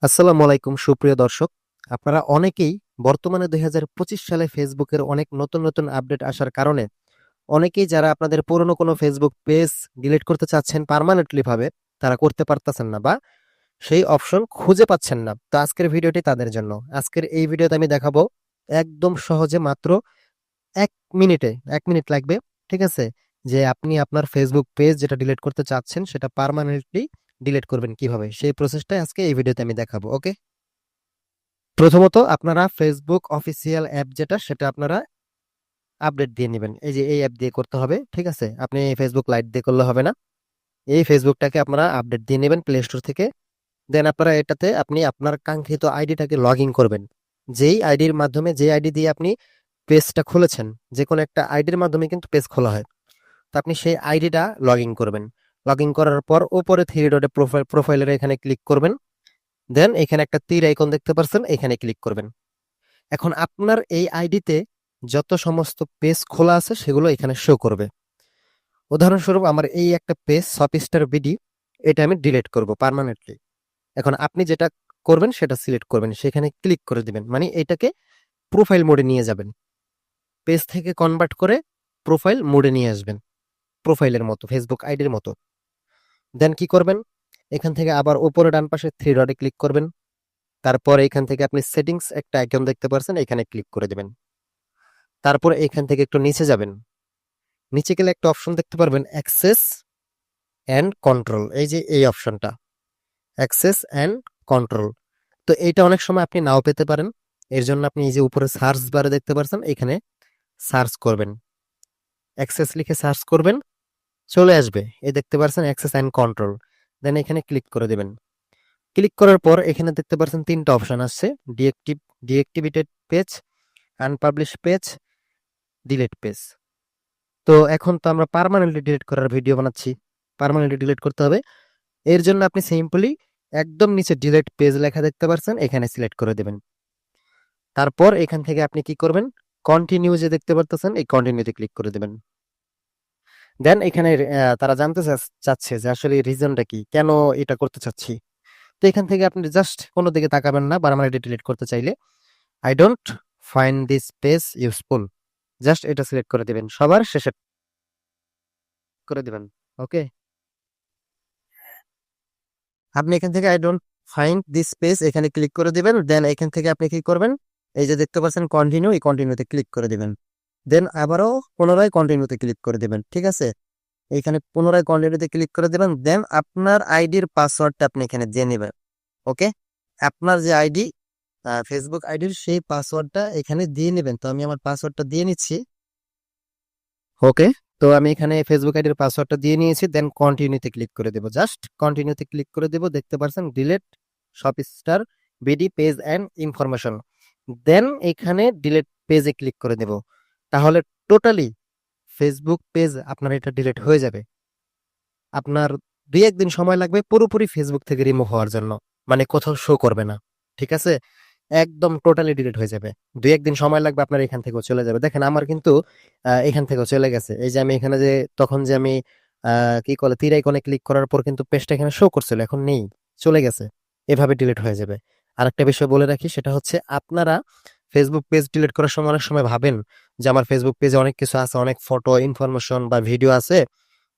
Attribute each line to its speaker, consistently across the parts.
Speaker 1: আসসালামু আলাইকুম সুপ্রিয় দর্শক। আপনারা অনেকেই বর্তমানে ২০২৫ সালে ফেসবুকের অনেক নতুন, নতুন আপডেট আসার কারণে অনেকেই যারা আপনাদের পুরনো কোনো ফেসবুক পেজ ডিলিট করতে চাচ্ছেন পার্মানেন্টলি ভাবে, তারা করতে পারতেছেন না বা সেই অপশন খুঁজে পাচ্ছেন না। তো আজকের ভিডিওটি তাদের জন্য। আজকের এই ভিডিওতে আমি দেখাবো একদম সহজে মাত্র ১ মিনিটে ১ মিনিট লাগবে। ঠিক আছে? যে আপনি আপনার ফেসবুক পেজ যেটা ডিলিট করতে চাচ্ছেন সেটা পার্মানেন্টলি ডিলিট করবেন কিভাবে? সেই প্রসেসটাই আজকে এই ভিডিওতে আমি দেখাবো। ওকে? প্রথমত আপনারা ফেসবুক অফিসিয়াল অ্যাপ যেটা সেটা আপনারা আপডেট দিয়ে নেবেন। এই যে এই অ্যাপ দিয়ে করতে হবে, ঠিক আছে? আপনি ফেসবুক লাইট দিয়ে করলে হবে না। এই ফেসবুকটাকে আপনারা আপডেট দিয়ে নেবেন প্লে স্টোর থেকে। দেন আপনারা এটাতে আপনি আপনার কাঙ্ক্ষিত আইডিটাকে লগ ইন করবেন। যেই আইডির মাধ্যমে যে আইডি দিয়ে আপনি পেজটা খুলেছেন, যে কোনো একটা আইডির মাধ্যমে কিন্তু পেজ খোলা হয়। তো আপনি সেই আইডিটা লগ ইন করবেন। লগ ইন করার পর উপরে থ্রি ডটে প্রোফাইলের এখানে ক্লিক করবেন। দেন এখানে একটা তীর আইকন দেখতে পাচ্ছেন, এখানে ক্লিক করবেন। এখন আপনার এই আইডিতে যত সমস্ত পেজ খোলা আছে সেগুলো এখানে শো করবে। উদাহরণস্বরূপ আমার এই একটা পেজ সপিস্টার বিডি, এটা আমি ডিলিট করব পার্মানেন্টলি। এখন আপনি যেটা করবেন সেটা সিলেক্ট করবেন, সেখানে ক্লিক করে দিবেন, মানে এটাকে প্রোফাইল মোডে নিয়ে যাবেন। পেজ থেকে কনভার্ট করে প্রোফাইল মোডে নিয়ে আসবেন, প্রোফাইলের মতো, ফেসবুক আইডির মতো। দেন কি করবেন, এখান থেকে আবার উপরে ডান পাশে থ্রি ডটে ক্লিক করবেন। তারপর এখান থেকে আপনি সেটিংস একটা আইকন দেখতে পাচ্ছেন, এখানে ক্লিক করে দিবেন। তারপর এখান থেকে একটু নিচে যাবেন। নিচে গেলে একটা অপশন দেখতে পারবেন অ্যাক্সেস অ্যান্ড কন্ট্রোল। এই যে এই অপশনটা অ্যাক্সেস অ্যান্ড কন্ট্রোল, তো এইটা অনেক সময় আপনি নাও পেতে পারেন। এর জন্য আপনি এই যে উপরে সার্চ বারে দেখতে পাচ্ছেন, এখানে সার্চ করবেন, অ্যাক্সেস লিখে সার্চ করবেন, চলে আসবে এই দেখতে পাচ্ছেন অ্যাক্সেস অ্যান্ড কন্ট্রোল। দেন এখানে ক্লিক করে দিবেন। ক্লিক করার পর এখানে দেখতে পাচ্ছেন তিনটা অপশন আসছে, ডিএক্টিভেটেড page, unpublish page, delete page. তো এখন তো আমরা পার্মানেন্টলি ডিলিট করার ভিডিও বানাচ্ছি, পার্মানেন্টলি ডিলিট করতে হবে। এর জন্য আপনি সিম্পলি একদম নিচে ডিলিট পেজ লেখা দেখতে পাচ্ছেন, এখানে সিলেক্ট করে দেবেন। তারপর এখান থেকে আপনি কি করবেন, কন্টিনিউ যে দেখতে পারতেছেন এই কন্টিনিউতে ক্লিক করে দেবেন। দেন এখানে তারা জানতে চাচ্ছে যে আসলে রিজনটা কি, কেন এটা করতে চাচ্ছি। তো এখান থেকে আপনি জাস্ট কোনো দিকে তাকাবেন না, পার্মানেন্টলি ডিলিট করতে চাইলে I don't find this page useful, just এটা সিলেক্ট করে দিবেন, সবার শেষে করে দিবেন। ওকে, আপনি এখান থেকে I don't find this page এখানে ক্লিক করে দিবেন। দেন এখান থেকে আপনি কি করবেন, এই যে দেখতে পাচ্ছেন কন্টিনিউ, এই কন্টিনিউতে ক্লিক করে দিবেন। দেন আবারও পুনরায় কন্টিনিউতে ক্লিক করে দিবেন। ঠিক আছে, এইখানে পুনরায় কন্টিনিউতে ক্লিক করে দিবেন। দেন আপনার আইডির পাসওয়ার্ডটা আপনি এখানে দিয়ে নেবেন। ওকে, আপনার যে আইডি, ফেসবুক আইডির সেই পাসওয়ার্ডটা এখানে দিয়ে নেবেন। তো আমি আমার পাসওয়ার্ডটা দিয়ে নিচ্ছি। ওকে, তো আমি এখানে ফেসবুক আইডির পাসওয়ার্ডটা দিয়ে নিয়েছি। দেন কন্টিনিউতে ক্লিক করে দেবো, জাস্ট কন্টিনিউতে ক্লিক করে দেবো। দেখতে পাচ্ছেন delete Shopstar BD page and information. Then এখানে ডিলিট পেজে ক্লিক করে দেব। তাহলে টোটালি ফেসবুক পেজ আপনার এটা ডিলিট হয়ে যাবে। আপনার ২-১ দিন সময় লাগবে পুরোপুরি ফেসবুক থেকে রিমুভ হওয়ার জন্য, মানে কোথাও শো করবে না। ঠিক আছে, একদম টোটালি ডিলিট হয়ে যাবে। ২-১ দিন সময় লাগবে, আপনার এখান থেকেও চলে যাবে। দেখেন আমার কিন্তু এখান থেকেও চলে গেছে। এই যে আমি এখানে যে তখন যে আমি কি বলে তীর আইকনে ক্লিক করার পর কিন্তু পেজটা এখানে শো করছিল, এখন নেই, চলে গেছে। এভাবে ডিলিট হয়ে যাবে। আরেকটা বিষয় বলে রাখি, সেটা হচ্ছে আপনারা ফেসবুক পেজ ডিলিট করার সময় অনেক সময় ভাবেন যে আমার ফেসবুক পেজে অনেক কিছু আছে, অনেক ফটো, ইনফরমেশন বা ভিডিও আছে,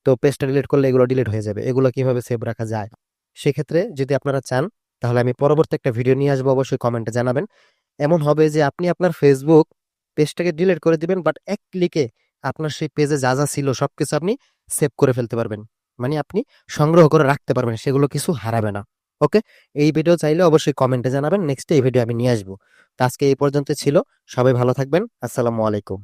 Speaker 1: তো পেজটা ডিলিট করলে এগুলো ডিলিট হয়ে যাবে। এগুলো কিভাবে সেভ রাখা যায়, সেক্ষেত্রে যদি আপনারা চান তাহলে আমি পরবর্তী একটা ভিডিও নিয়ে আসবো, অবশ্যই কমেন্টে জানাবেন। এমন হবে যে আপনি আপনার ফেসবুক পেজটাকে ডিলিট করে দিবেন, বাট এক ক্লিকে আপনার সেই পেজে যা যা ছিল সবকিছু আপনি সেভ করে ফেলতে পারবেন, মানে আপনি সংগ্রহ করে রাখতে পারবেন, সেগুলো কিছু হারাবে না। ওকে, এই ভিডিও চাইলে অবশ্যই কমেন্টে জানাবেন, নেক্সট এই ভিডিও আমি নিয়ে আসবো। তো আজকে এই পর্যন্ত ছিল, সবাই ভালো থাকবেন, আসসালামু আলাইকুম।